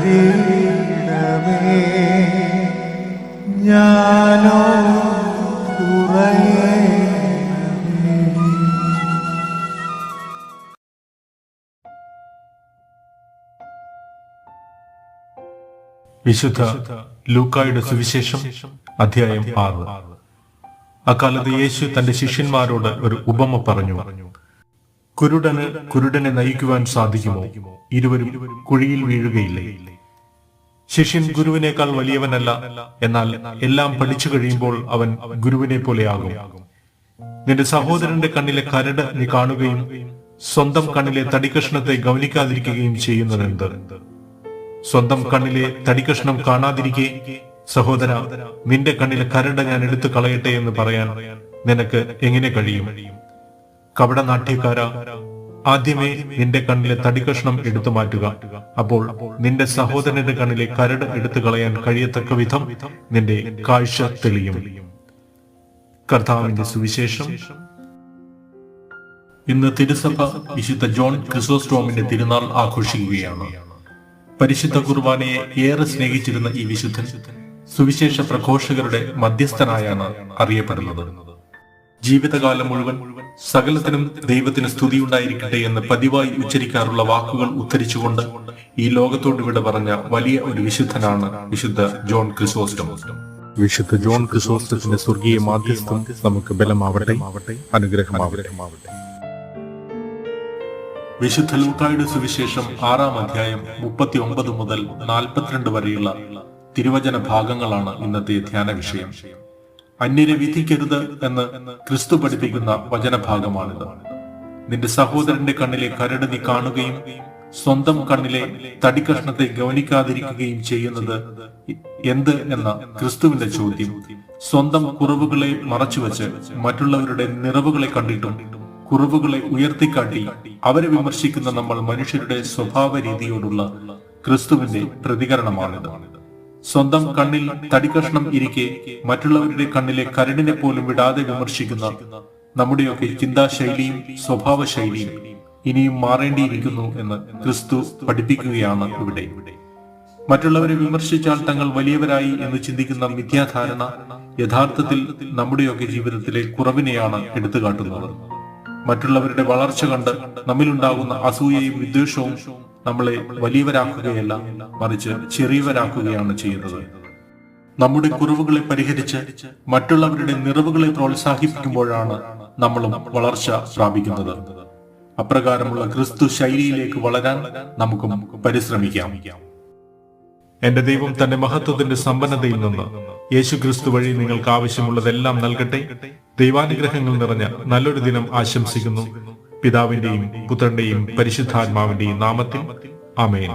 തരിടമേ ഞാനോ കുറയേ. വിശുദ്ധ ലൂക്കായുടെ സുവിശേഷം അധ്യായം 6. അക്കാലത്ത് യേശു തന്റെ ശിഷ്യന്മാരോട് ഒരു ഉപമ പറഞ്ഞു. കുരുടനെ നയിക്കുവാൻ സാധിക്കുമോ? ഇരുവരും കുഴിയിൽ വീഴുകയില്ലേ? ശിഷ്യൻ ഗുരുവിനേക്കാൾ വലിയവനല്ല, എന്നാൽ എല്ലാം പഠിച്ചു കഴിയുമ്പോൾ അവൻ ഗുരുവിനെ പോലെയാകും. നിന്റെ സഹോദരന്റെ കണ്ണിലെ കരട് നീ കാണുകയും സ്വന്തം കണ്ണിലെ തടിക്കഷ്ണത്തെ ഗൗനിക്കാതിരിക്കുകയും ചെയ്യുന്നതെന്ത്? സ്വന്തം കണ്ണിലെ തടിക്കഷ്ണം കാണാതിരിക്കെ സഹോദര, നിന്റെ കണ്ണിലെ കരട് ഞാൻ എടുത്തു കളയട്ടെ എന്ന് പറയാൻ നിനക്ക് എങ്ങനെ കഴിയും? കപടനാട്യക്കാര, ആദ്യമേ നിന്റെ കണ്ണിലെ തടിക്കഷ്ണം എടുത്തു മാറ്റുക. അപ്പോൾ നിന്റെ സഹോദരന്റെ കണ്ണിലെ കരട് എടുത്തു കളയാൻ കഴിയത്തക്ക വിധം നിന്റെ കാഴ്ച തെളിയും. കർത്താവിന്റെ സുവിശേഷം. ഇന്ന് തിരുസഭ വിശുദ്ധ ജോൺ ക്രിസോസ്റ്റോമിന്റെ തിരുനാൾ ആഘോഷിക്കുകയാണ്. പരിശുദ്ധ കുർബാനയെ ഏറെ സ്നേഹിച്ചിരുന്ന ഈ വിശുദ്ധൻ സുവിശേഷ പ്രഘോഷകരുടെ മധ്യസ്ഥനായാണ് അറിയപ്പെടുന്നത്. ജീവിതകാലം മുഴുവൻ സകലത്തിനും ദൈവത്തിന് സ്തുതിയുണ്ടായിരിക്കട്ടെ എന്ന് പതിവായി ഉച്ചരിക്കാറുള്ള വാക്കുകൾ ഉദ്ധരിച്ചുകൊണ്ട് ഈ ലോകത്തോട് വിട പറഞ്ഞ വലിയ ഒരു വിശുദ്ധനാണ് വിശുദ്ധ ജോൺ ക്രിസോസ്റ്റം. വിശുദ്ധ ജോൺ ക്രിസോസ്റ്റത്തിന്റെ സ്വർഗീയ മാധ്യസ്ഥം നമുക്ക് ബലമാവട്ടെ, അനുഗ്രഹമാവട്ടെ. വിശുദ്ധ ലൂക്കായുടെ സുവിശേഷം 6-ാം അധ്യായം 39 മുതൽ 42 വരെയുള്ള തിരുവചന ഭാഗങ്ങളാണ് ഇന്നത്തെ ധ്യാന വിഷയം. അന്യരെ വിധിക്കരുത് എന്ന് ക്രിസ്തു പഠിപ്പിക്കുന്ന വചനഭാഗമാണിത്. നിന്റെ സഹോദരന്റെ കണ്ണിലെ കരട് നീ കാണുകയും സ്വന്തം കണ്ണിലെ തടിക്കഷ്ണത്തെ ഗൗനിക്കാതിരിക്കുകയും ചെയ്യുന്നത് എന്ത് എന്ന ക്രിസ്തുവിന്റെ ചോദ്യം സ്വന്തം കുറവുകളെ മറച്ചുവെച്ച് മറ്റുള്ളവരുടെ നിറവുകളെ കണ്ടിട്ടും കുറവുകളെ ഉയർത്തിക്കാട്ടി അവരെ വിമർശിക്കുന്ന നമ്മൾ മനുഷ്യരുടെ സ്വഭാവ രീതിയോടുള്ള ക്രിസ്തുവിന്റെ പ്രതികരണമാണിത്. സ്വന്തം കണ്ണിൽ തടിക്കഷ്ണം ഇരിക്കെ മറ്റുള്ളവരുടെ കണ്ണിലെ കരടിനെ പോലും വിടാതെ വിമർശിക്കുന്ന നമ്മുടെയൊക്കെ ചിന്താശൈലിയും സ്വഭാവ ശൈലിയും ഇനിയും മാറേണ്ടിയിരിക്കുന്നു എന്ന് ക്രിസ്തു പഠിപ്പിക്കുകയാണ് ഇവിടെ. മറ്റുള്ളവരെ വിമർശിച്ചാൽ തങ്ങൾ വലിയവരായി എന്ന് ചിന്തിക്കുന്ന മിഥ്യാധാരണ യഥാർത്ഥത്തിൽ നമ്മുടെയൊക്കെ ജീവിതത്തിലെ കുറവിനെയാണ് എടുത്തുകാട്ടുന്നത്. മറ്റുള്ളവരുടെ വളർച്ച കണ്ട് നമ്മിലുണ്ടാകുന്ന അസൂയയും വിദ്വേഷവും നമ്മളെ വലിയവരാക്കുകയല്ല, മറിച്ച് ചെറിയവരാക്കുകയാണ് ചെയ്യുന്നത്. നമ്മുടെ കുറവുകളെ പരിഹരിച്ച് മറ്റുള്ളവരുടെ നിറവുകളെ പ്രോത്സാഹിപ്പിക്കുമ്പോഴാണ് നമ്മളും വളർച്ച പ്രാപിക്കുന്നത്. അപ്രകാരമുള്ള ക്രിസ്തു ശൈലിയിലേക്ക് വളരാൻ നമുക്കും പരിശ്രമിക്കാം. എന്റെ ദൈവം തന്റെ മഹത്വത്തിന്റെ സമ്പന്നതയിൽ നിന്ന് യേശു ക്രിസ്തു വഴി നിങ്ങൾക്ക് ആവശ്യമുള്ളതെല്ലാം നൽകട്ടെ. ദൈവാനുഗ്രഹങ്ങൾ നിറഞ്ഞ നല്ലൊരു ദിനം ആശംസിക്കുന്നു. പിതാവിന്റെയും പുത്രന്റെയും പരിശുദ്ധാത്മാവിന്റെയും നാമത്തിൽ ആമേൻ.